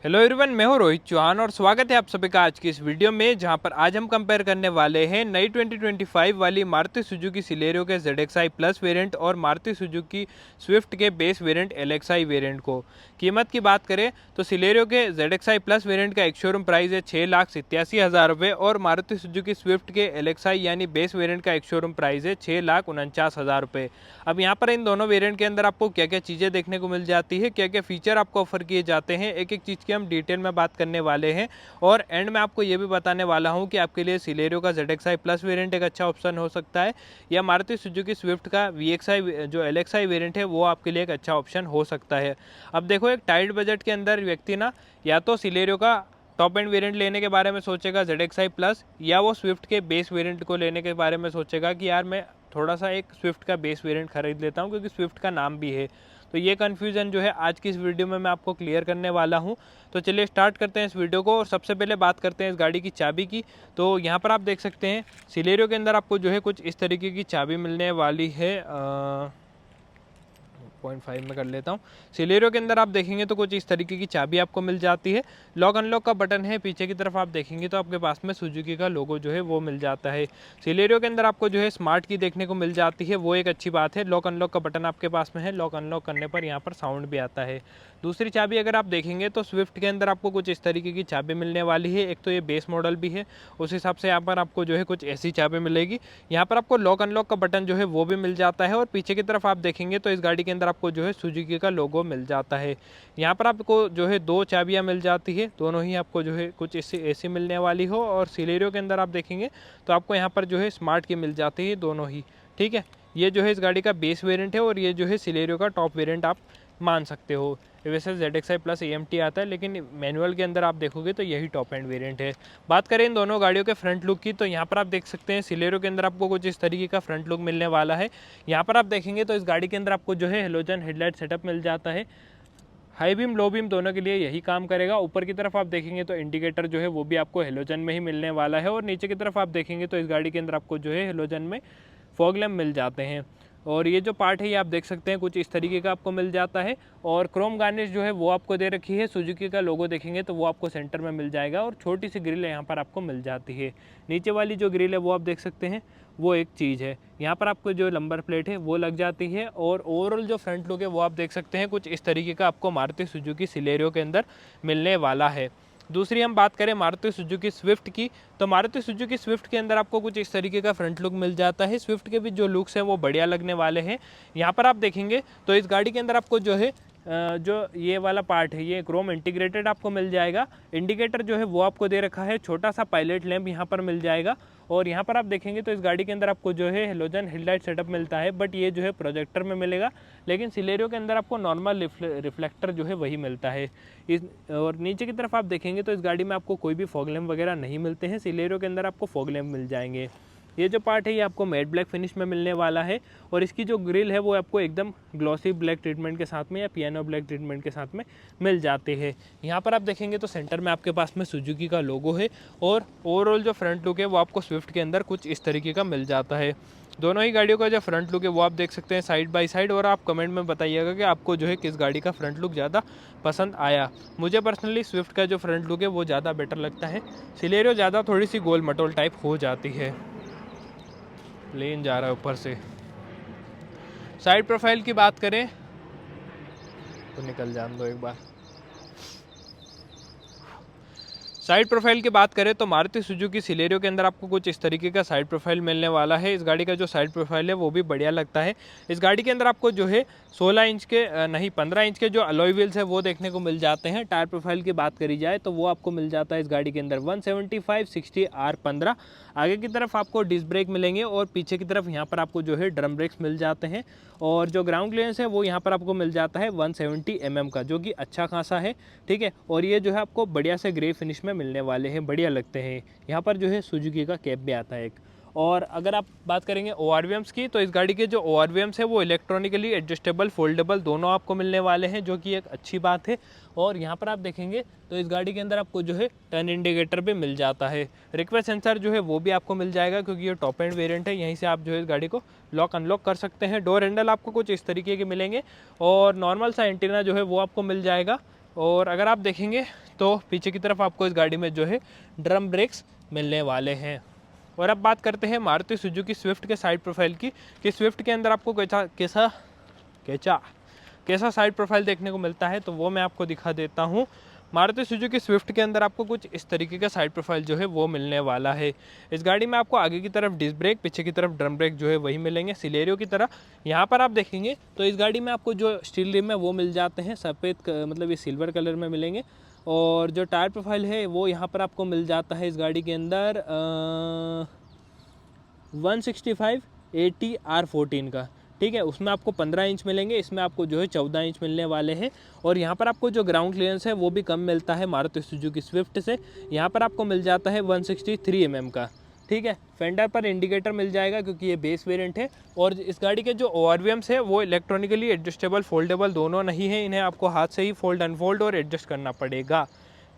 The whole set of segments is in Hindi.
हेलो एवरीवन, मैं हूं रोहित चौहान और स्वागत है आप सभी का आज की इस वीडियो में, जहां पर आज हम कंपेयर करने वाले हैं नई 2025 वाली मारुति सुजुकी सिलेरियो के ZXi प्लस वेरिएंट और मारुति सुजुकी स्विफ्ट के बेस वेरिएंट LXi वेरिएंट को। कीमत की बात करें तो सिलेरियो के ZXi प्लस वेरिएंट का एक शोरूम प्राइस है 6,87,000 रुपये और मारुति सुजुकी स्विफ्ट के LXi यानी बेस वेरिएंट का एक शोरूम प्राइस है 6,49,000 रुपये। अब यहाँ पर इन दोनों वेरिएंट के अंदर आपको क्या क्या चीज़ें देखने को मिल जाती है, क्या क्या फीचर आपको ऑफर किए जाते हैं, एक एक चीज़ की हम डिटेल में बात करने वाले हैं। और एंड में आपको ये भी बताने वाला हूँ कि आपके लिए सिलेरियो का ZXi प्लस वेरिएंट एक अच्छा ऑप्शन हो सकता है या मारुति सुजुकी स्विफ्ट का VXi जो LXi वेरिएंट है वो आपके लिए एक अच्छा ऑप्शन हो सकता है। अब देखो, एक टाइट बजट के अंदर व्यक्ति ना या तो सिलेरियो का टॉप एंड वेरिएंट लेने के बारे में सोचेगा ZXi प्लस, या वो स्विफ्ट के बेस वेरिएंट को लेने के बारे में सोचेगा कि यार मैं थोड़ा सा एक स्विफ्ट का बेस वेरिएंट खरीद लेता हूँ क्योंकि स्विफ्ट का नाम भी है। तो ये कन्फ्यूज़न जो है आज की इस वीडियो में मैं आपको क्लियर करने वाला हूँ। तो चलिए स्टार्ट करते हैं इस वीडियो को और सबसे पहले बात करते हैं इस गाड़ी की चाबी की। तो यहाँ पर आप देख सकते हैं सिलेरियो के अंदर आपको जो है कुछ इस तरीके की चाबी मिलने वाली है। 0.5 में कर लेता हूँ। सिलेरियो के अंदर आप देखेंगे तो कुछ इस तरीके की चाबी आपको मिल जाती है। लॉक अनलॉक का बटन है, पीछे की तरफ आप देखेंगे तो आपके पास में सुजुकी का लोगो जो है वो मिल जाता है। सिलेरियो के अंदर आपको जो है स्मार्ट की देखने को मिल जाती है, वो एक अच्छी बात है। लॉक अनलॉक का बटन आपके पास में है, लॉक अनलॉक करने पर यहाँ पर साउंड भी आता है। दूसरी चाबी अगर आप देखेंगे तो स्विफ्ट के अंदर आपको कुछ इस तरीके की चाबी मिलने वाली है। एक तो ये बेस मॉडल भी है, उस हिसाब से यहाँ पर आपको जो है कुछ ऐसी चाबी मिलेगी। यहाँ पर आपको लॉक अनलॉक का बटन जो है वो भी मिल जाता है और पीछे की तरफ आप देखेंगे तो इस गाड़ी के अंदर आपको जो है सुजुकी का लोगो मिल जाता है। यहाँ पर आपको जो है दो चाबियाँ मिल जाती है, दोनों ही आपको जो है कुछ ऐसी मिलने वाली हो। और सिलेरियो के अंदर आप देखेंगे तो आपको यहाँ पर जो है स्मार्ट की मिल जाती है, दोनों ही। ठीक है, ये जो है इस गाड़ी का बेस वेरिएंट है और ये जो है सिलेरियो का टॉप वेरिएंट आप मान सकते हो। वैसे ZXi प्लस AMT आता है, लेकिन मैनुअल के अंदर आप देखोगे तो यही टॉप एंड वेरिएंट है। बात करें इन दोनों गाड़ियों के फ्रंट लुक की तो यहाँ पर आप देख सकते हैं सिलेरियो के अंदर आपको कुछ इस तरीके का फ्रंट लुक मिलने वाला है। यहाँ पर आप देखेंगे तो इस गाड़ी के अंदर आपको जो है हेलोजन हेडलाइट सेटअप मिल जाता है। हाई बीम लो बीम दोनों के लिए यही काम करेगा। ऊपर की तरफ आप देखेंगे तो इंडिकेटर जो है वो भी आपको हेलोजन में ही मिलने वाला है और नीचे की तरफ आप देखेंगे तो इस गाड़ी के अंदर आपको जो है हेलोजन में फॉग लैम्प मिल जाते हैं। और ये जो पार्ट है ये आप देख सकते हैं कुछ इस तरीके का आपको मिल जाता है और क्रोम गार्निश जो है वो आपको दे रखी है। सुजुकी का लोगो देखेंगे तो वो आपको सेंटर में मिल जाएगा और छोटी सी ग्रिल यहाँ पर आपको मिल जाती है। नीचे वाली जो ग्रिल है वो आप देख सकते हैं, वो एक चीज़ है। यहाँ पर आपको जो नंबर प्लेट है वो लग जाती है और ओवरऑल जो फ्रंट लुक है वो आप देख सकते हैं कुछ इस तरीके का आपको मारुति सुजुकी सिलेरियो के अंदर मिलने वाला है। दूसरी हम बात करें मारुति सुजुकी स्विफ्ट की तो मारुति सुजुकी स्विफ्ट के अंदर आपको कुछ इस तरीके का फ्रंट लुक मिल जाता है। स्विफ्ट के भी जो लुक्स हैं वो बढ़िया लगने वाले हैं। यहाँ पर आप देखेंगे तो इस गाड़ी के अंदर आपको जो है जो ये वाला पार्ट है ये क्रोम इंटीग्रेटेड आपको मिल जाएगा। इंडिकेटर जो है वो आपको दे रखा है, छोटा सा पायलट लैंप यहाँ पर मिल जाएगा। और यहाँ पर आप देखेंगे तो इस गाड़ी के अंदर आपको जो है हेलोजन हेडलाइट सेटअप मिलता है, बट ये जो है प्रोजेक्टर में मिलेगा, लेकिन सिलेरियो के अंदर आपको नॉर्मल रिफ्लेक्टर जो है वही मिलता है। और नीचे की तरफ आप देखेंगे तो इस गाड़ी में आपको कोई भी फॉग लैम्प वगैरह नहीं मिलते हैं। सिलेरियो के अंदर आपको फॉग लैम्प मिल जाएंगे। ये जो पार्ट है ये आपको मैट ब्लैक फिनिश में मिलने वाला है और इसकी जो ग्रिल है वो आपको एकदम ग्लॉसी ब्लैक ट्रीटमेंट के साथ में या पियानो ब्लैक ट्रीटमेंट के साथ में मिल जाते हैं। यहाँ पर आप देखेंगे तो सेंटर में आपके पास में सुजुकी का लोगो है और ओवरऑल जो फ्रंट लुक है वो आपको स्विफ्ट के अंदर कुछ इस तरीके का मिल जाता है। दोनों ही गाड़ियों का जो फ्रंट लुक है वो आप देख सकते हैं साइड बाय साइड। और आप कमेंट में बताइएगा कि आपको जो है किस गाड़ी का फ्रंट लुक ज़्यादा पसंद आया। मुझे पर्सनली स्विफ्ट का जो फ्रंट लुक है वो ज़्यादा बेटर लगता है। सिलेरियो ज़्यादा थोड़ी सी गोल मटोल टाइप हो जाती है। प्लेन जा रहा है ऊपर से। साइड प्रोफाइल की बात करें तो निकल जान दो एक बार। साइड प्रोफाइल की बात करें तो मारुति सुजुकी सिलेरियो के अंदर आपको कुछ इस तरीके का साइड प्रोफाइल मिलने वाला है। इस गाड़ी का जो साइड प्रोफाइल है वो भी बढ़िया लगता है। इस गाड़ी के अंदर आपको जो है 16 इंच के नहीं 15 इंच के जो अलॉय व्हील्स है वो देखने को मिल जाते हैं। टायर प्रोफाइल की बात करी जाए तो वो आपको मिल जाता है इस गाड़ी के अंदर 175/60 R15। आगे की तरफ आपको डिस्क ब्रेक मिलेंगे और पीछे की तरफ यहाँ पर आपको जो है ड्रम ब्रेक्स मिल जाते हैं। और जो ग्राउंड क्लियरेंस है वो यहाँ पर आपको मिल जाता है 170 mm का, जो कि अच्छा खासा है। ठीक है, और ये जो है आपको बढ़िया से ग्रे फिनिश में मिलने वाले हैं, बढ़िया लगते हैं। यहाँ पर जो है सुजुकी का कैप भी आता है एक। और अगर आप बात करेंगे ORVMs की तो इस गाड़ी के जो ORVMs है वो इलेक्ट्रॉनिकली एडजस्टेबल फोल्डेबल दोनों आपको मिलने वाले हैं, जो कि एक अच्छी बात है। और यहाँ पर आप देखेंगे तो इस गाड़ी के अंदर आपको जो है टर्न इंडिकेटर भी मिल जाता है। रिक्वेस्ट सेंसर जो है वो भी आपको मिल जाएगा क्योंकि ये टॉप एंड वेरिएंट है। यहीं से आप जो है इस गाड़ी को लॉक अनलॉक कर सकते हैं। डोर हैंडल आपको कुछ इस तरीके के मिलेंगे और नॉर्मल सा एंटीना जो है वो आपको मिल जाएगा। और अगर आप देखेंगे तो पीछे की तरफ आपको इस गाड़ी में जो है ड्रम ब्रेक्स मिलने वाले हैं। और अब बात करते हैं मारुति सुजुकी स्विफ्ट के साइड प्रोफाइल की, कि स्विफ्ट के अंदर आपको कैसा साइड प्रोफाइल देखने को मिलता है, तो वो मैं आपको दिखा देता हूँ। मारुति सुजुकी स्विफ्ट के अंदर आपको कुछ इस तरीके का साइड प्रोफाइल जो है वो मिलने वाला है। इस गाड़ी में आपको आगे की तरफ डिस्क ब्रेक, पीछे की तरफ ड्रम ब्रेक जो है वही मिलेंगे सिलेरियो की तरह। यहाँ पर आप देखेंगे तो इस गाड़ी में आपको जो स्टील रिम है वो मिल जाते हैं सफ़ेद, मतलब ये सिल्वर कलर में मिलेंगे। और जो टायर प्रोफाइल है वो यहाँ पर आपको मिल जाता है इस गाड़ी के अंदर 165/80 R14 का, ठीक है। उसमें आपको 15 इंच मिलेंगे, इसमें आपको जो है 14 इंच मिलने वाले हैं। और यहाँ पर आपको जो ग्राउंड क्लियरेंस है वो भी कम मिलता है मारुति सुजुकी स्विफ्ट से। यहाँ पर आपको मिल जाता है 163 mm का, ठीक है। फेंडर पर इंडिकेटर मिल जाएगा क्योंकि ये बेस वेरिएंट है। और इस गाड़ी के जो ORVMs है वो इलेक्ट्रॉनिकली एडजस्टेबल फोल्डेबल दोनों नहीं है, इन्हें आपको हाथ से ही फोल्ड अनफोल्ड और एडजस्ट करना पड़ेगा,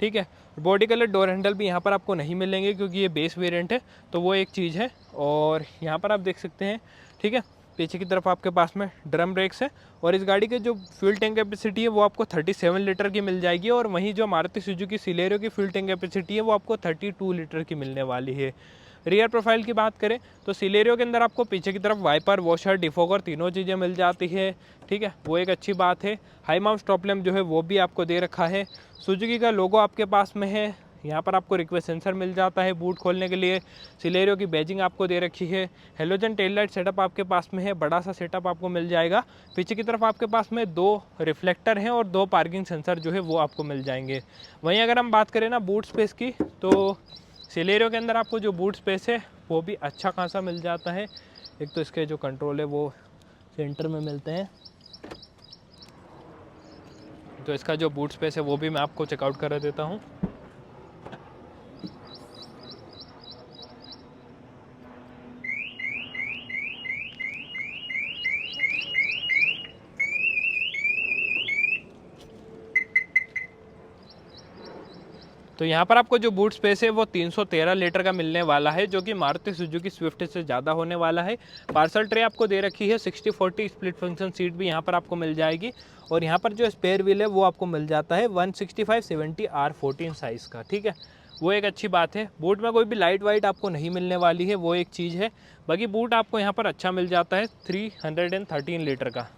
ठीक है। बॉडी कलर डोर हैंडल भी यहाँ पर आपको नहीं मिलेंगे क्योंकि ये बेस वेरिएंट है, तो वो एक चीज़ है। और यहाँ पर आप देख सकते हैं, ठीक है, पीछे की तरफ आपके पास में ड्रम ब्रेक्स है। और इस गाड़ी के जो फ्यूल टैंक कैपेसिटी है वो आपको 37 लीटर की मिल जाएगी। और वहीं जो मारुति सुजुकी सिलेरियो की फ्यूल टैंक कैपेसिटी है वो आपको 32 लीटर की मिलने वाली है। रियर प्रोफाइल की बात करें तो सिलेरियो के अंदर आपको पीछे की तरफ वाइपर, वॉशर, डिफोगर तीनों चीज़ें मिल जाती है, ठीक है, वो एक अच्छी बात है। हाई माउंट स्टॉप लैम्प जो है वो भी आपको दे रखा है। सुजुकी का लोगो आपके पास में है। यहाँ पर आपको रिक्वेस्ट सेंसर मिल जाता है बूट खोलने के लिए। सिलेरियो की बैजिंग आपको दे रखी है। हेलोजन टेल लाइट सेटअप आपके पास में है, बड़ा सा सेटअप आपको मिल जाएगा। पीछे की तरफ आपके पास में 2 रिफ्लेक्टर हैं और 2 पार्किंग सेंसर जो है वो आपको मिल जाएंगे। वहीं अगर हम बात करें ना बूट स्पेस की, तो सिलेरियो के अंदर आपको जो बूट स्पेस है वो भी अच्छा खासा मिल जाता है। एक तो इसके जो कंट्रोल है वो सेंटर में मिलते हैं, तो इसका जो बूट स्पेस है वो भी मैं आपको चेकआउट करा देता हूँ। तो यहाँ पर आपको जो बूट स्पेस है वो 313 लीटर का मिलने वाला है, जो कि मारुति सुजुकी स्विफ्ट से ज़्यादा होने वाला है। पार्सल ट्रे आपको दे रखी है, 60/40 स्प्लिट फंक्शन सीट भी यहाँ पर आपको मिल जाएगी। और यहाँ पर जो स्पेयर व्हील है वो आपको मिल जाता है 165/70 R14 साइज़ का, ठीक है, वो एक अच्छी बात है। बूट में कोई भी लाइट वाइट आपको नहीं मिलने वाली है, वो एक चीज़ है। बाकी बूट आपको यहाँ पर अच्छा मिल जाता है 313 लीटर का।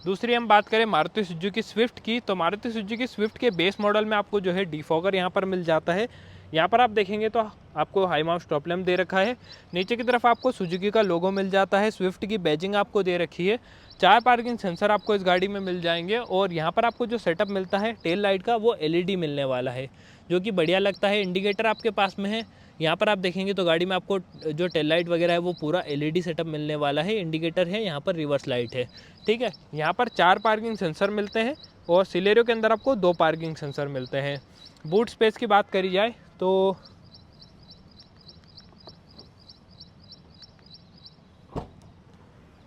दूसरी हम बात करें मारुति सुजुकी स्विफ्ट की, तो मारुति सुजुकी स्विफ्ट के बेस मॉडल में आपको जो है डिफॉगर यहाँ पर मिल जाता है। यहाँ पर आप देखेंगे तो आपको हाई माउंट स्टॉप लैम्प दे रखा है। नीचे की तरफ आपको सुजुकी का लोगो मिल जाता है। स्विफ्ट की बैजिंग आपको दे रखी है। 4 पार्किंग सेंसर आपको इस गाड़ी में मिल जाएंगे। और यहाँ पर आपको जो सेटअप मिलता है टेल लाइट का वो LED मिलने वाला है, जो कि बढ़िया लगता है। इंडिकेटर आपके पास में है। यहाँ पर आप देखेंगे तो गाड़ी में आपको जो टेल लाइट वगैरह है वो पूरा LED सेटअप मिलने वाला है। इंडिकेटर है, यहाँ पर रिवर्स लाइट है, ठीक है। यहाँ पर 4 पार्किंग सेंसर मिलते हैं और सिलेरियो के अंदर आपको 2 पार्किंग सेंसर मिलते हैं। बूट स्पेस की बात करी जाए तो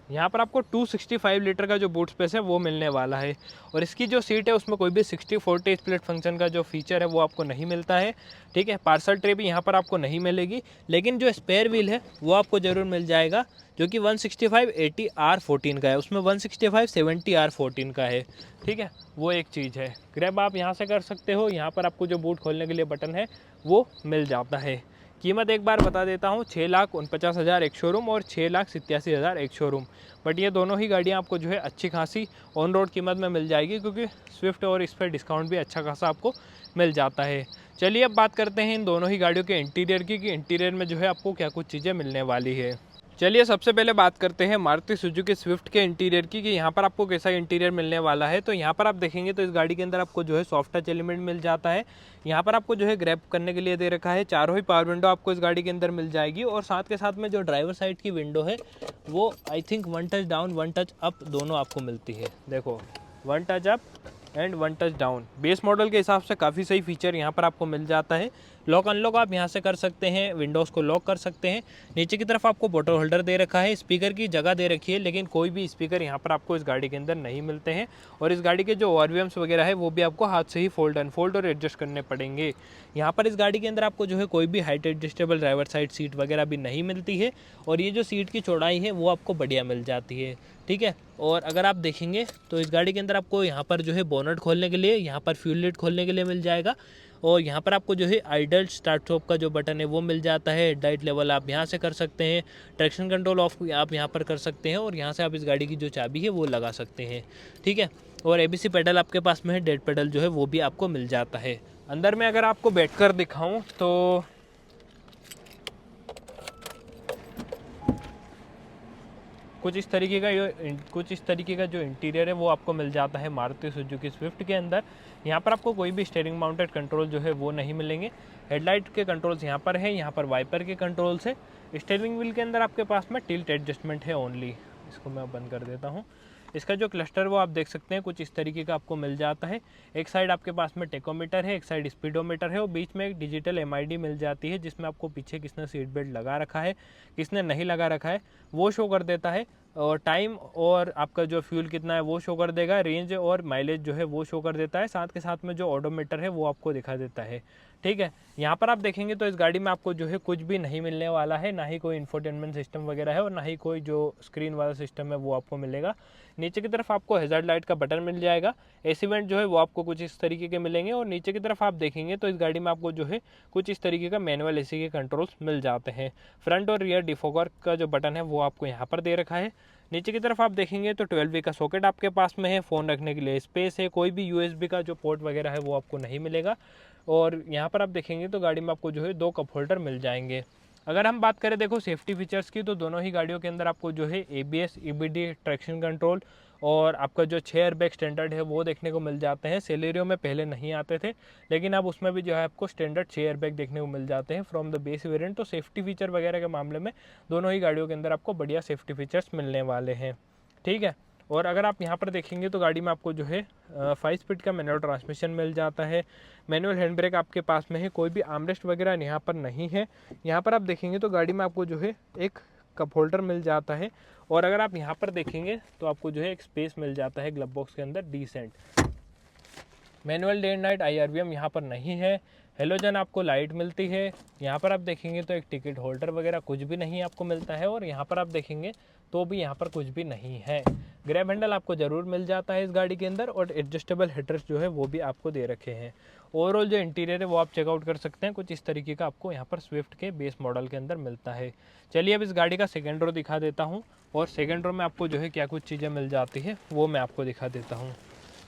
यहाँ पर आपको 265 लीटर का जो बूट स्पेस है वो मिलने वाला है। और इसकी जो सीट है उसमें कोई भी 60/40 स्प्लिट फंक्शन का जो फीचर है वो आपको नहीं मिलता है, ठीक है। पार्सल ट्रे भी यहाँ पर आपको नहीं मिलेगी, लेकिन जो स्पेयर व्हील है वो आपको ज़रूर मिल जाएगा, जो कि 165/80 R14 का है। उसमें 165/70 R14 का है, ठीक है, वो एक चीज़ है। ग्रैब आप यहाँ से कर सकते हो। यहाँ पर आपको जो बूट खोलने के लिए बटन है वो मिल जाता है। कीमत एक बार बता देता हूँ, 6,49,000 एक शोरूम और 6,87,000 एक शोरूम। बट ये दोनों ही गाड़ियाँ आपको जो है अच्छी खासी ऑन रोड कीमत में मिल जाएगी, क्योंकि स्विफ्ट और इस पर डिस्काउंट भी अच्छा खासा आपको मिल जाता है। चलिए अब बात करते हैं इन दोनों ही गाड़ियों के इंटीरियर की, कि इंटीरियर में जो है आपको क्या कुछ चीज़ें मिलने वाली है। चलिए सबसे पहले बात करते हैं मारुति सुजुकी स्विफ्ट के इंटीरियर की, कि यहाँ पर आपको कैसा इंटीरियर मिलने वाला है। तो यहाँ पर आप देखेंगे तो इस गाड़ी के अंदर आपको जो है सॉफ्ट टच एलिमेंट मिल जाता है। यहाँ पर आपको जो है ग्रैब करने के लिए दे रखा है। चारों ही पावर विंडो आपको इस गाड़ी के अंदर मिल जाएगी। और साथ के साथ में जो ड्राइवर साइड की विंडो है वो I think 1 touch down 1 touch up दोनों आपको मिलती है। देखो 1 touch up and 1 touch down. Base model के हिसाब से काफ़ी सही फीचर यहाँ पर आपको मिल जाता है। लॉक अनलॉक आप यहाँ से कर सकते हैं, विंडोज़ को लॉक कर सकते हैं। नीचे की तरफ आपको बॉटल होल्डर दे रखा है, स्पीकर की जगह दे रखी है, लेकिन कोई भी स्पीकर यहाँ पर आपको इस गाड़ी के अंदर नहीं मिलते हैं। और इस गाड़ी के जो ORVMs वगैरह है वो भी आपको हाथ से ही फोल्ड अनफोल्ड और एडजस्ट करने पड़ेंगे। यहाँ पर इस गाड़ी के अंदर आपको जो है कोई भी height adjustable driver side seat वगैरह भी नहीं मिलती है। और ये जो सीट की चौड़ाई है वो आपको बढ़िया मिल जाती है, ठीक है। और अगर आप देखेंगे तो इस गाड़ी के अंदर आपको यहाँ पर जो है बोनट खोलने के लिए, यहाँ पर फ्यूल लिड खोलने के लिए मिल जाएगा। और यहाँ पर आपको जो है आइडल स्टार्ट स्टॉप का जो बटन है वो मिल जाता है। हेडलाइट लेवल आप यहाँ से कर सकते हैं, ट्रैक्शन कंट्रोल ऑफ आप यहाँ पर कर सकते हैं, और यहाँ से आप इस गाड़ी की जो चाबी है वो लगा सकते हैं, ठीक है। और ABC पेडल आपके पास में है, डेड पेडल जो है वो भी आपको मिल जाता है। अंदर में अगर आपको बैठकर दिखाऊं तो कुछ इस तरीके का जो इंटीरियर है वो आपको मिल जाता है मारुति सुजुकी स्विफ्ट के अंदर। यहाँ पर आपको कोई भी स्टीयरिंग माउंटेड कंट्रोल जो है वो नहीं मिलेंगे। हेडलाइट के कंट्रोल्स यहाँ पर है, यहाँ पर वाइपर के कंट्रोल्स है। स्टीयरिंग व्हील के अंदर आपके पास में टिल्ट एडजस्टमेंट है ओनली। इसको मैं बंद कर देता हूँ। इसका जो क्लस्टर वो आप देख सकते हैं कुछ इस तरीके का आपको मिल जाता है। एक साइड आपके पास में टेकोमीटर है, एक साइड स्पीडोमीटर है, और बीच में एक डिजिटल MID मिल जाती है, जिसमें आपको पीछे किसने सीट बेल्ट लगा रखा है, किसने नहीं लगा रखा है वो शो कर देता है। और टाइम और आपका जो फ्यूल कितना है वो शो कर देगा। रेंज और माइलेज जो है वो शो कर देता है। साथ के साथ में जो ऑडोमीटर है वो आपको दिखा देता है, ठीक है। यहाँ पर आप देखेंगे तो इस गाड़ी में आपको जो है कुछ भी नहीं मिलने वाला है, ना ही कोई इंफोटेनमेंट सिस्टम वगैरह है, और ना ही कोई जो स्क्रीन वाला सिस्टम है वो आपको मिलेगा। नीचे की तरफ आपको हैज़ार्ड लाइट का बटन मिल जाएगा। AC वेंट जो है वो आपको कुछ इस तरीके के मिलेंगे। और नीचे की तरफ आप देखेंगे तो इस गाड़ी में आपको जो है कुछ इस तरीके का मैनुअल AC के कंट्रोल्स मिल जाते हैं। फ्रंट और रियर डिफॉगर का जो बटन है वो आपको यहाँ पर दे रखा है। नीचे की तरफ आप देखेंगे तो 12V का सॉकेट आपके पास में है, फ़ोन रखने के लिए स्पेस है, कोई भी USB का जो पोर्ट वगैरह है वो आपको नहीं मिलेगा। और यहाँ पर आप देखेंगे तो गाड़ी में आपको जो है 2 कप होल्डर मिल जाएंगे। अगर हम बात करें देखो सेफ्टी फीचर्स की, तो दोनों ही गाड़ियों के अंदर आपको जो है ABS, EBD, ट्रैक्शन कंट्रोल और आपका जो 6 एयरबैग स्टैंडर्ड है वो देखने को मिल जाते हैं। सेलेरियो में पहले नहीं आते थे, लेकिन अब उसमें भी जो है आपको स्टैंडर्ड 6 एयरबैग देखने को मिल जाते हैं फ्रॉम द बेस वेरिएंट। तो सेफ्टी फीचर वगैरह के मामले में दोनों ही गाड़ियों के अंदर आपको बढ़िया सेफ्टी फीचर्स मिलने वाले हैं, ठीक है। और अगर आप यहाँ पर देखेंगे तो गाड़ी में आपको जो है 5 स्पीड का मैनुअल ट्रांसमिशन मिल जाता है। मैनुअल हैंड ब्रेक आपके पास में है, कोई भी आर्मरेस्ट वगैरह यहाँ पर नहीं है। यहाँ पर आप देखेंगे तो गाड़ी में आपको जो है एक कप होल्डर मिल जाता है। और अगर आप यहाँ पर देखेंगे तो आपको जो है एक स्पेस मिल जाता है ग्लव बॉक्स के अंदर decent. Manual day and night IRVM यहाँ पर नहीं है। हेलोजन आपको लाइट मिलती है। यहाँ पर आप देखेंगे तो एक टिकट होल्डर वगैरह कुछ भी नहीं आपको मिलता है। और यहाँ पर आप देखेंगे तो भी यहाँ पर कुछ भी नहीं है। ग्रैब हैंडल आपको ज़रूर मिल जाता है इस गाड़ी के अंदर, और एडजस्टेबल हेडरेस्ट जो है वो भी आपको दे रखे हैं। ओवरऑल जो इंटीरियर है वो आप चेकआउट कर सकते हैं। कुछ इस तरीके का आपको यहाँ पर स्विफ्ट के बेस मॉडल के अंदर मिलता है। चलिए अब इस गाड़ी का सेकेंड रो दिखा देता हूँ, और सेकेंड रो में आपको जो है क्या कुछ चीज़ें मिल जाती है वो मैं आपको दिखा देता हूँ।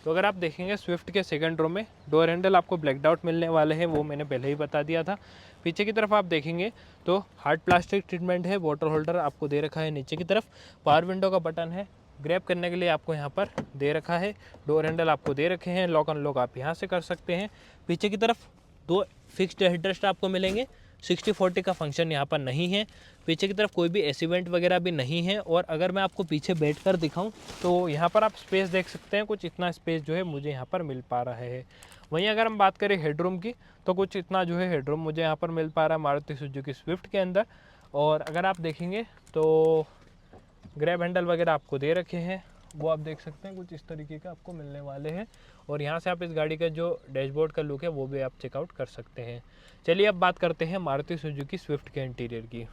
तो अगर आप देखेंगे स्विफ्ट के सेकंड रो में डोर हैंडल आपको ब्लैक आउट मिलने वाले हैं, वो मैंने पहले ही बता दिया था। पीछे की तरफ आप देखेंगे तो हार्ड प्लास्टिक ट्रीटमेंट है, वाटर होल्डर आपको दे रखा है। नीचे की तरफ पावर विंडो का बटन है, ग्रैब करने के लिए आपको यहाँ पर दे रखा है। डोर हैंडल आपको दे रखे हैं, लॉक अनलॉक आप यहाँ से कर सकते हैं। पीछे की तरफ 2 फिक्स्ड हेडरेस्ट आपको मिलेंगे। 60/40 का फंक्शन यहाँ पर नहीं है। पीछे की तरफ कोई भी AC वेंट वगैरह भी नहीं है। और अगर मैं आपको पीछे बैठकर दिखाऊं तो यहाँ पर आप स्पेस देख सकते हैं, कुछ इतना स्पेस जो है मुझे यहाँ पर मिल पा रहा है। वहीं अगर हम बात करें हेडरूम की तो कुछ इतना जो है हेडरूम मुझे यहाँ पर मिल पा रहा है मारुति सुजुकी स्विफ्ट के अंदर। और अगर आप देखेंगे तो ग्रैब हैंडल वगैरह आपको दे रखे हैं, वो आप देख सकते हैं कुछ इस तरीके का आपको मिलने वाले हैं। और यहाँ से आप इस गाड़ी का जो डैशबोर्ड का लुक है वो भी आप चेकआउट कर सकते हैं। चलिए अब बात करते हैं मारुति सुजुकी स्विफ्ट के इंटीरियर की,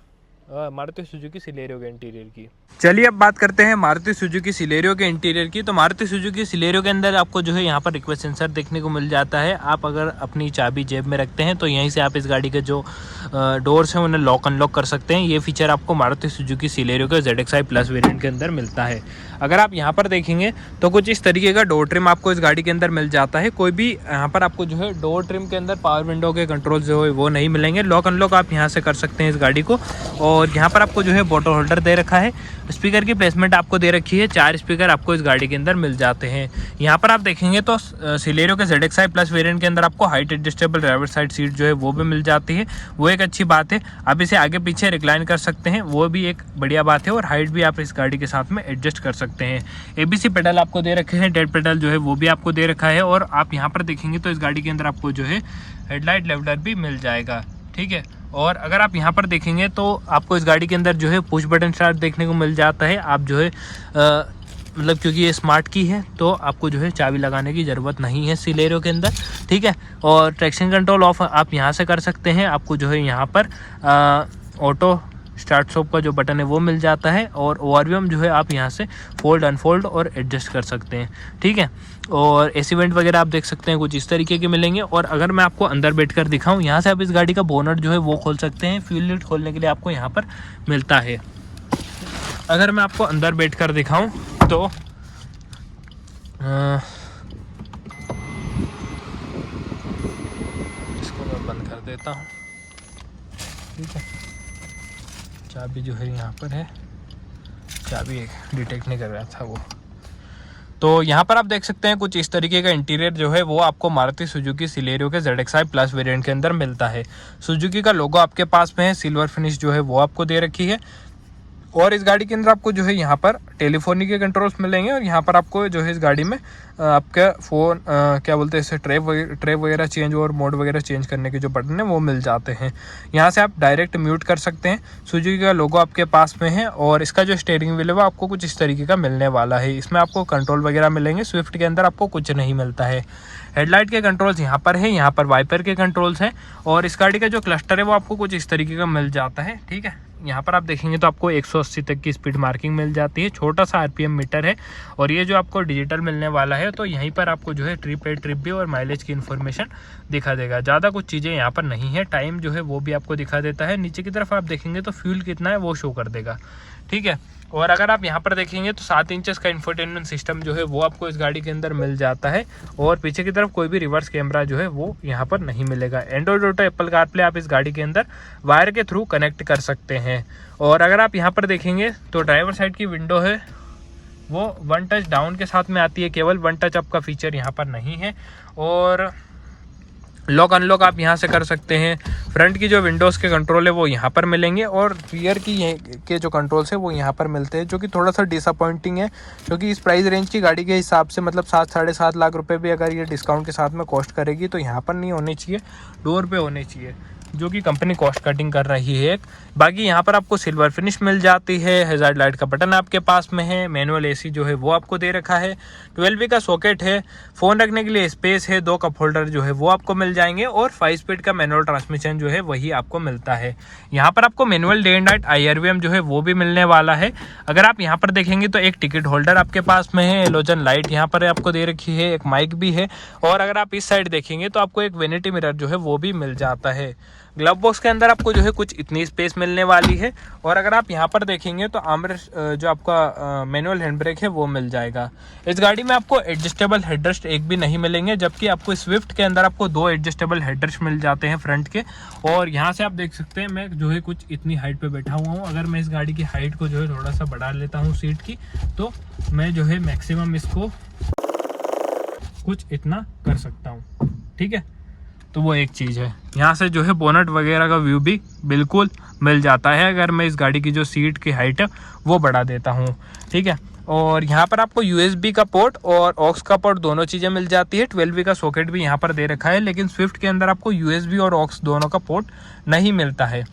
मारुति सुजुकी सिलेरियो के इंटीरियर की। चलिए अब बात करते हैं मारुति सुजुकी सिलेरियो के इंटीरियर की। तो मारुति सुजुकी सिलेरियो के अंदर आपको जो है यहाँ पर रिक्वेस्ट सेंसर देखने को मिल जाता है। आप अगर अपनी चाबी जेब में रखते हैं तो यहीं से आप इस गाड़ी के जो डोर्स हैं उन्हें लॉक अनलॉक कर सकते हैं। ये फीचर आपको मारुति सुजुकी सिलेरियो के ZXi प्लस वेरिएंट के अंदर मिलता है। अगर आप यहाँ पर देखेंगे तो कुछ इस तरीके का डोर ट्रिम आपको इस गाड़ी के अंदर मिल जाता है। कोई भी यहाँ पर आपको जो है डोर ट्रिम के अंदर पावर विंडो के कंट्रोल जो है वो नहीं मिलेंगे। लॉक अनलॉक आप यहाँ से कर सकते हैं इस गाड़ी को। और यहाँ पर आपको जो है बोटल होल्डर दे रखा है। स्पीकर की प्लेसमेंट आपको दे रखी है, 4 स्पीकर आपको इस गाड़ी के अंदर मिल जाते हैं। यहाँ पर आप देखेंगे तो सिलेरियो के ZXi प्लस वेरिएंट के अंदर आपको height adjustable driver side seat जो है वो भी मिल जाती है, वो एक अच्छी बात है। आप इसे आगे पीछे रिक्लाइन कर सकते हैं, वो भी एक बढ़िया बात है। और हाइट भी आप इस गाड़ी के साथ में एडजस्ट कर सकते हैं। ABC पेडल आपको दे रखे हैं, डेड पेडल जो है वो भी आपको दे रखा है। और आप यहाँ पर देखेंगे तो इस गाड़ी के अंदर आपको जो है हेडलाइट लेवलर भी मिल जाएगा, ठीक है। और अगर आप यहाँ पर देखेंगे तो आपको इस गाड़ी के अंदर जो है पुश बटन स्टार्ट देखने को मिल जाता है। आप जो है मतलब क्योंकि ये स्मार्ट की है तो आपको जो है चाबी लगाने की ज़रूरत नहीं है सिलेरियो के अंदर, ठीक है। और ट्रैक्शन कंट्रोल ऑफ आप यहाँ से कर सकते हैं। आपको जो है यहाँ पर ऑटो स्टार्ट स्टॉप का जो बटन है वो मिल जाता है। और ORVM जो है आप यहाँ से फोल्ड अनफोल्ड और एडजस्ट कर सकते हैं, ठीक है। और AC वेंट वगैरह आप देख सकते हैं, कुछ इस तरीके के मिलेंगे। और अगर मैं आपको अंदर बैठकर दिखाऊं, यहाँ से आप इस गाड़ी का बोनट जो है वो खोल सकते हैं। फ्यूल लिड खोलने के लिए आपको यहाँ पर मिलता है। अगर मैं आपको अंदर बैठकर दिखाऊं तो इसको मैं बंद कर देता हूँ, ठीक है। चाबी जो है यहाँ पर है, चाबी डिटेक्ट नहीं कर रहा था वो। तो यहाँ पर आप देख सकते हैं कुछ इस तरीके का इंटीरियर जो है वो आपको मारुति सुजुकी सिलेरियो के ZXi प्लस वेरिएंट के अंदर मिलता है। सुजुकी का लोगो आपके पास में है, सिल्वर फिनिश जो है वो आपको दे रखी है। और इस गाड़ी के अंदर आपको जो है यहाँ पर टेलीफोनी के कंट्रोल्स मिलेंगे। और यहाँ पर आपको जो है इस गाड़ी में आपका फ़ोन क्या बोलते हैं इसे ट्रैप वगैरह चेंज और मोड वगैरह चेंज करने के जो बटन है वो मिल जाते हैं। यहाँ से आप डायरेक्ट म्यूट कर सकते हैं। सुजुकी का लोगो आपके पास में है। और इसका जो स्टीयरिंग व्हील है वो आपको कुछ इस तरीके का मिलने वाला है। इसमें आपको कंट्रोल वगैरह मिलेंगे, स्विफ्ट के अंदर आपको कुछ नहीं मिलता है। हेडलाइट के कंट्रोल्स यहाँ पर है, यहाँ पर वाइपर के कंट्रोल्स हैं। और इस गाड़ी का जो क्लस्टर है वो आपको कुछ इस तरीके का मिल जाता है, ठीक है। यहाँ पर आप देखेंगे तो आपको 180 तक की स्पीड मार्किंग मिल जाती है। छोटा सा RPM मीटर है। और ये जो आपको डिजिटल मिलने वाला है तो यहीं पर आपको जो है ट्रिप भी और माइलेज की इन्फॉर्मेशन दिखा देगा। ज़्यादा कुछ चीज़ें यहाँ पर नहीं है। टाइम जो है वो भी आपको दिखा देता है। नीचे की तरफ आप देखेंगे तो फ्यूल कितना है वो शो कर देगा, ठीक है। और अगर आप यहाँ पर देखेंगे तो 7 इंचेस का इंफोटेनमेंट सिस्टम जो है वो आपको इस गाड़ी के अंदर मिल जाता है। और पीछे की तरफ कोई भी रिवर्स कैमरा जो है वो यहाँ पर नहीं मिलेगा। एंड्रॉइड ऑटो, एप्पल कारप्ले आप इस गाड़ी के अंदर वायर के थ्रू कनेक्ट कर सकते हैं। और अगर आप यहाँ पर देखेंगे तो ड्राइवर साइड की विंडो है वो 1 टच डाउन के साथ में आती है, केवल 1 टच अप का फीचर यहाँ पर नहीं है। और लॉक अनलॉक आप यहाँ से कर सकते हैं। फ्रंट की जो विंडोज़ के कंट्रोल है वो यहाँ पर मिलेंगे। और रियर की के जो कंट्रोल्स है वो यहाँ पर मिलते हैं, जो कि थोड़ा सा डिसअपॉइंटिंग है। क्योंकि इस प्राइस रेंज की गाड़ी के हिसाब से मतलब 7-7.5 लाख रुपए भी अगर ये डिस्काउंट के साथ में कॉस्ट करेगी तो यहाँ पर नहीं होने चाहिए, डोर पे होने चाहिए, जो कि कंपनी कॉस्ट कटिंग कर रही है। बाकी यहाँ पर आपको सिल्वर फिनिश मिल जाती है। हैजार्ड लाइट का बटन आपके पास में है। मैनुअल AC जो है वो आपको दे रखा है। 12V का सॉकेट है। फ़ोन रखने के लिए स्पेस है। 2 कप होल्डर जो है वो आपको मिल जाएंगे। और 5 स्पीड का मैनुअल ट्रांसमिशन जो है वही आपको मिलता है। यहाँ पर आपको manual day and night IRVM जो है वो भी मिलने वाला है। अगर आप यहाँ पर देखेंगे तो एक टिकट होल्डर आपके पास में है। एलोजन लाइट यहाँ पर आपको दे रखी है। एक माइक भी है। और अगर आप इस साइड देखेंगे तो आपको एक वेनिटी मिरर जो है वो भी मिल जाता है। ग्लव बॉक्स के अंदर आपको जो है कुछ इतनी स्पेस मिलने वाली है। और अगर आप यहाँ पर देखेंगे तो आर्मरेस्ट जो आपका मैनुअल हैंड ब्रेक है वो मिल जाएगा। इस गाड़ी में आपको एडजस्टेबल हेडरेस्ट एक भी नहीं मिलेंगे, जबकि आपको स्विफ्ट के अंदर आपको 2 एडजस्टेबल हेडरेस्ट मिल जाते हैं फ्रंट के। और यहाँ से आप देख सकते हैं मैं जो है कुछ इतनी हाइट पे बैठा हुआ हूँ। अगर मैं इस गाड़ी की हाइट को जो है थोड़ा सा बढ़ा लेता हूँ सीट की, तो मैं जो है मैक्सिमम इसको कुछ इतना कर सकता हूँ, ठीक है। तो वो एक चीज़ है। यहाँ से जो है बोनट वगैरह का व्यू भी बिल्कुल मिल जाता है अगर मैं इस गाड़ी की जो सीट की हाइट है वो बढ़ा देता हूँ, ठीक है। और यहाँ पर आपको USB का पोर्ट और ऑक्स का पोर्ट दोनों चीज़ें मिल जाती है। 12V का सॉकेट भी यहाँ पर दे रखा है। लेकिन स्विफ्ट के अंदर आपको USB और ऑक्स दोनों का पोर्ट नहीं मिलता है।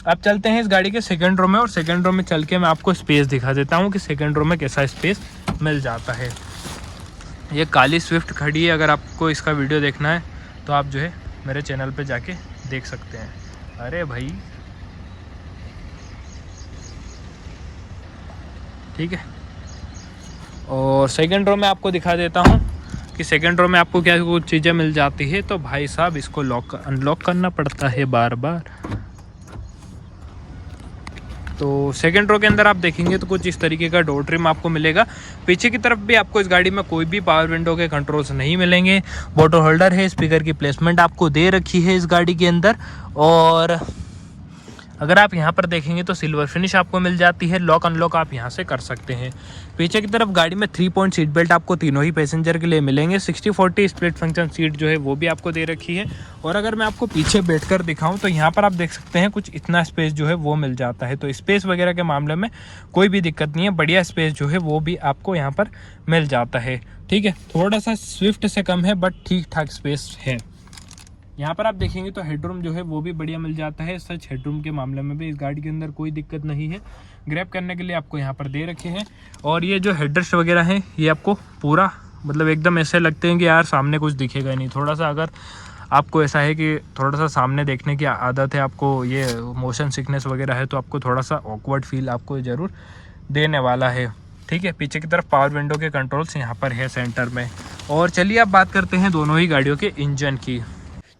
अब चलते हैं इस गाड़ी के सेकंड रो में। और सेकंड रो में चल के मैं आपको स्पेस दिखा देता हूँ कि सेकंड रो में कैसा स्पेस मिल जाता है। ये काली स्विफ्ट खड़ी है। अगर आपको इसका वीडियो देखना है तो आप जो है मेरे चैनल पे जाके देख सकते हैं। अरे भाई, ठीक है। और सेकंड रो में आपको दिखा देता हूँ कि सेकंड रो में आपको क्या कुछ चीज़ें मिल जाती है। तो भाई साहब इसको अनलॉक करना पड़ता है बार बार। तो सेकंड रो के अंदर आप देखेंगे तो कुछ इस तरीके का डोर ट्रिम आपको मिलेगा। पीछे की तरफ भी आपको इस गाड़ी में कोई भी पावर विंडो के कंट्रोल्स नहीं मिलेंगे। बोटल होल्डर है। स्पीकर की प्लेसमेंट आपको दे रखी है इस गाड़ी के अंदर। और अगर आप यहाँ पर देखेंगे तो सिल्वर फिनिश आपको मिल जाती है। लॉक अनलॉक आप यहाँ से कर सकते हैं। पीछे की तरफ गाड़ी में 3 पॉइंट सीट बेल्ट आपको तीनों ही पैसेंजर के लिए मिलेंगे। 60-40 स्प्लिट फंक्शन सीट जो है वो भी आपको दे रखी है। और अगर मैं आपको पीछे बैठकर दिखाऊं तो यहाँ पर आप देख सकते हैं कुछ इतना स्पेस जो है वो मिल जाता है। तो स्पेस वगैरह के मामले में कोई भी दिक्कत नहीं है, बढ़िया स्पेस जो है वो भी आपको यहाँ पर मिल जाता है। ठीक है, थोड़ा सा स्विफ्ट से कम है बट ठीक ठाक स्पेस है। यहाँ पर आप देखेंगे तो हेडरूम जो है वो भी बढ़िया मिल जाता है। सच हेडरूम के मामले में भी इस गाड़ी के अंदर कोई दिक्कत नहीं है। ग्रैब करने के लिए आपको यहाँ पर दे रखे हैं। और ये जो हेडरेस्ट वगैरह हैं ये आपको पूरा मतलब एकदम ऐसे लगते हैं कि यार सामने कुछ दिखेगा नहीं। थोड़ा सा अगर आपको ऐसा है कि थोड़ा सा सामने देखने की आदत है, आपको ये मोशन सिकनेस वगैरह है, तो आपको थोड़ा सा ऑकवर्ड फील आपको ज़रूर देने वाला है। ठीक है, पीछे की तरफ पावर विंडो के कंट्रोल्स यहाँ पर है सेंटर में। और चलिए अब बात करते हैं दोनों ही गाड़ियों के इंजन की।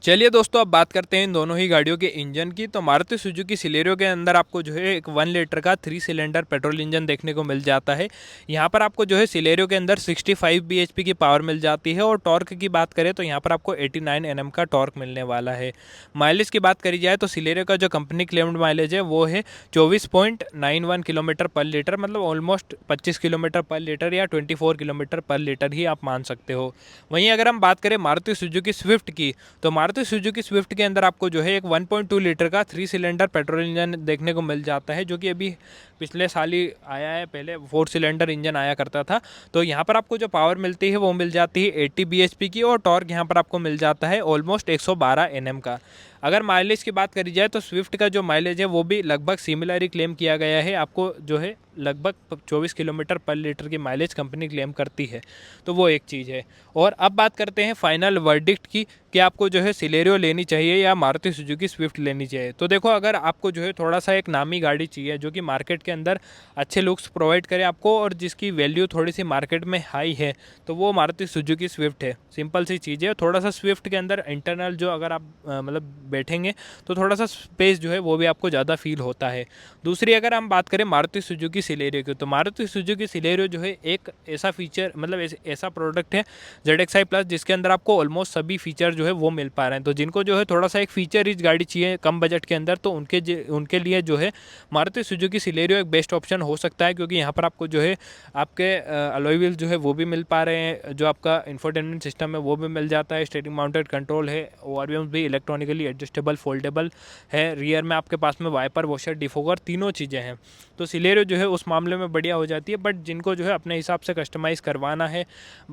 चलिए दोस्तों, अब बात करते हैं इन दोनों ही गाड़ियों के इंजन की। तो मारुति सुजुकी सिलेरियो के अंदर आपको जो है एक 1 लीटर का 3 सिलेंडर पेट्रोल इंजन देखने को मिल जाता है। यहाँ पर आपको जो है सिलेरियो के अंदर 65 bhp की पावर मिल जाती है। और टॉर्क की बात करें तो यहाँ पर आपको 89 Nm का टॉर्क मिलने वाला है। माइलेज की बात करी जाए तो सिलेरियो का जो कंपनी क्लेम्ड माइलेज है वो है 24.91 किलोमीटर पर लीटर, मतलब ऑलमोस्ट 25 किलोमीटर पर लीटर या 24 किलोमीटर पर लीटर ही आप मान सकते हो। वहीं अगर हम बात करें मारुति सुजुकी स्विफ्ट की, तो मारुति सुजुकी स्विफ्ट के अंदर आपको जो है एक 1.2 लीटर का 3 सिलेंडर पेट्रोल इंजन देखने को मिल जाता है, जो कि अभी पिछले साल ही आया है। पहले 4 सिलेंडर इंजन आया करता था। तो यहाँ पर आपको जो पावर मिलती है वो मिल जाती है 80 bhp की। और टॉर्क यहाँ पर आपको मिल जाता है ऑलमोस्ट 112 Nm का। अगर माइलेज की बात करी जाए तो स्विफ्ट का जो माइलेज है वो भी लगभग सिमिलर ही क्लेम किया गया है। आपको जो है लगभग 24 किलोमीटर पर लीटर की माइलेज कंपनी क्लेम करती है। तो वो एक चीज़ है। और अब बात करते हैं फाइनल वर्डिक्ट की कि आपको जो है सिलेरियो लेनी चाहिए या मारुति सुजुकी स्विफ्ट लेनी चाहिए। तो देखो, अगर आपको जो है थोड़ा सा एक नामी गाड़ी चाहिए जो कि मार्केट के अंदर अच्छे लुक्स प्रोवाइड करे आपको और जिसकी वैल्यू थोड़ी सी मार्केट में हाई है, तो वो मारुति सुजुकी स्विफ्ट है। सिंपल सी चीज़ है। थोड़ा सा स्विफ्ट के अंदर इंटरनल जो अगर आप मतलब बैठेंगे तो थोड़ा सा स्पेस जो है वो भी आपको ज़्यादा फील होता है। दूसरी अगर हम बात करें मारुति सुजुकी सिलेरियो की, तो मारुति सुजुकी सिलेरियो जो है एक ऐसा फीचर मतलब ऐसा प्रोडक्ट है ZXi प्लस जिसके अंदर आपको ऑलमोस्ट सभी फीचर जो है वो मिल पा रहे हैं। तो जिनको जो है थोड़ा सा एक फीचर रिच गाड़ी चाहिए कम बजट के अंदर, तो उनके लिए जो है मारुति सुजुकी सिलेरियो एक बेस्ट ऑप्शन हो सकता है। क्योंकि यहाँ पर आपको जो है आपके अलॉय व्हील जो है वो भी मिल पा रहे हैं, जो आपका इंफोटेनमेंट सिस्टम है वो भी मिल जाता है, स्टीयरिंग माउंटेड कंट्रोल है, ORVM भी इलेक्ट्रॉनिकली एडजस्टेबल फोल्डेबल है, रियर में आपके पास में वाइपर वॉशर डिफोगर तीनों चीज़ें हैं। तो सिलेरियो जो है उस मामले में बढ़िया हो जाती है। बट जिनको जो है अपने हिसाब से कस्टमाइज़ करवाना है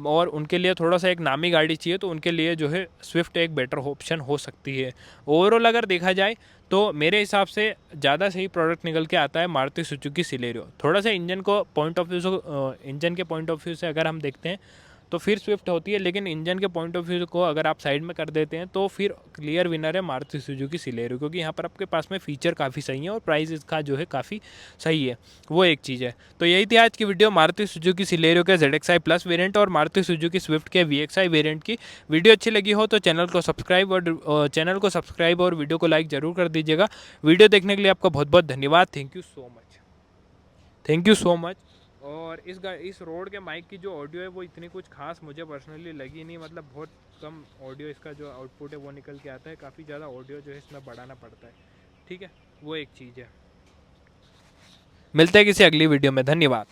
और उनके लिए थोड़ा सा एक नामी गाड़ी चाहिए, तो उनके लिए जो है स्विफ्ट एक बेटर ऑप्शन हो सकती है। ओवरऑल अगर देखा जाए तो मेरे हिसाब से ज़्यादा सही प्रोडक्ट निकल के आता है मारुति सुजुकी सिलेरियो। थोड़ा सा इंजन के पॉइंट ऑफ व्यू से अगर हम देखते हैं तो फिर स्विफ्ट होती है, लेकिन इंजन के पॉइंट ऑफ व्यू को अगर आप साइड में कर देते हैं तो फिर क्लियर विनर है मारुति सुजुकी सिलेरियो। क्योंकि यहाँ पर आपके पास में फीचर काफ़ी सही है और प्राइस इसका जो है काफ़ी सही है, वो एक चीज़ है। तो यही थी आज की वीडियो मारुति सुजुकी सिलेरियो के ZXi प्लस वेरिएंट और मारुति सुजुकी स्विफ्ट के VXi वेरिएंट की। वीडियो अच्छी लगी हो तो चैनल को सब्सक्राइब और वीडियो को लाइक ज़रूर कर दीजिएगा। वीडियो देखने के लिए आपका बहुत बहुत धन्यवाद। Thank you so much. और इस रोड के माइक की जो ऑडियो है वो इतनी कुछ खास मुझे पर्सनली लगी नहीं, मतलब बहुत कम ऑडियो इसका जो आउटपुट है वो निकल के आता है। काफ़ी ज़्यादा ऑडियो जो है इसमें बढ़ाना पड़ता है। ठीक है, वो एक चीज़ है। मिलते हैं किसी अगली वीडियो में। धन्यवाद।